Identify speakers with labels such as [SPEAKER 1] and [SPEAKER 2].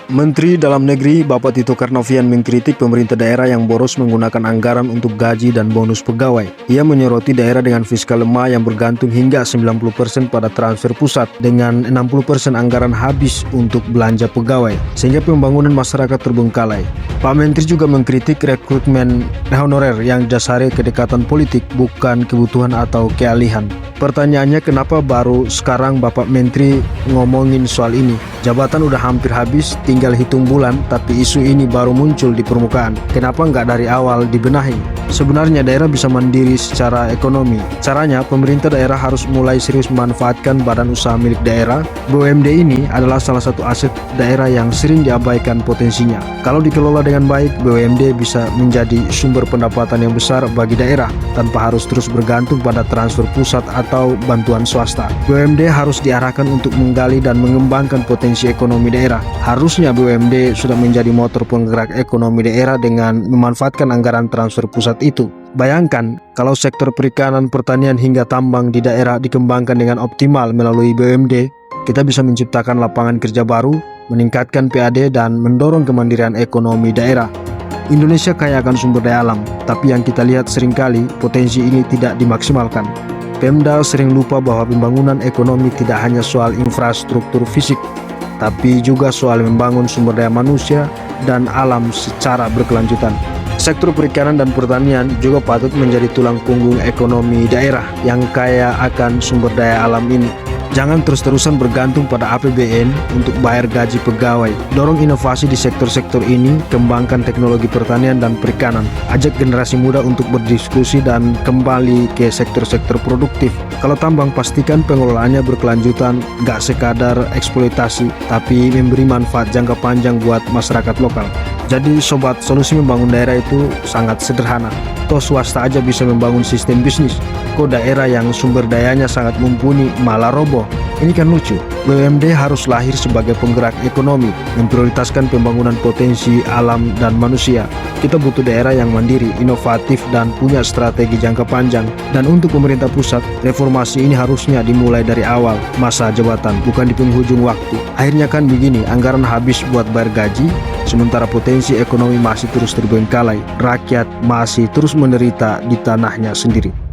[SPEAKER 1] Menteri Dalam Negeri Bapak Tito Karnavian mengkritik pemerintah daerah yang boros menggunakan anggaran untuk gaji dan bonus pegawai. Ia menyoroti daerah dengan fiskal lemah yang bergantung hingga 90% pada transfer pusat dengan 60% anggaran habis untuk belanja pegawai, sehingga pembangunan masyarakat terbengkalai. Pak Menteri juga mengkritik rekrutmen honorer yang dasarnya kedekatan politik bukan kebutuhan atau keahlian. Pertanyaannya, kenapa baru sekarang Bapak Menteri ngomongin soal ini? Jabatan udah hampir habis, tinggal hitung bulan, tapi isu ini baru muncul di permukaan. Kenapa nggak dari awal dibenahi? Sebenarnya daerah bisa mandiri secara ekonomi. Caranya, pemerintah daerah harus mulai serius memanfaatkan badan usaha milik daerah. BUMD ini adalah salah satu aset daerah yang sering diabaikan potensinya. Kalau dikelola dengan baik, BUMD bisa menjadi sumber pendapatan yang besar bagi daerah tanpa harus terus bergantung pada transfer pusat atau bantuan swasta. BUMD harus diarahkan untuk menggali dan mengembangkan potensi ekonomi daerah. Harusnya BUMD sudah menjadi motor penggerak ekonomi daerah dengan memanfaatkan anggaran transfer pusat itu. Bayangkan kalau sektor perikanan, pertanian hingga tambang di daerah dikembangkan dengan optimal melalui BUMD, kita bisa menciptakan lapangan kerja baru, meningkatkan PAD dan mendorong kemandirian ekonomi daerah. Indonesia kaya akan sumber daya alam, tapi yang kita lihat seringkali potensi ini tidak dimaksimalkan. Pemda sering lupa bahwa pembangunan ekonomi tidak hanya soal infrastruktur fisik, tapi juga soal membangun sumber daya manusia dan alam secara berkelanjutan. Sektor perikanan dan pertanian juga patut menjadi tulang punggung ekonomi daerah yang kaya akan sumber daya alam ini. Jangan terus-terusan bergantung pada APBN untuk bayar gaji pegawai. Dorong inovasi di sektor-sektor ini, kembangkan teknologi pertanian dan perikanan. Ajak generasi muda untuk berdiskusi dan kembali ke sektor-sektor produktif. Kalau tambang, pastikan pengelolaannya berkelanjutan, gak sekadar eksploitasi, tapi memberi manfaat jangka panjang buat masyarakat lokal. Jadi sobat, solusi membangun daerah itu sangat sederhana. Toh swasta aja bisa membangun sistem bisnis. Kok daerah yang sumber dayanya sangat mumpuni malah roboh? Ini kan lucu. BUMD harus lahir sebagai penggerak ekonomi, memprioritaskan pembangunan potensi alam dan manusia. Kita butuh daerah yang mandiri, inovatif, dan punya strategi jangka panjang. Dan untuk pemerintah pusat, reformasi ini harusnya dimulai dari awal masa jabatan, bukan di penghujung waktu. Akhirnya kan begini, anggaran habis buat bayar gaji, sementara potensi ekonomi masih terus terbengkalai. Rakyat masih terus menderita di tanahnya sendiri.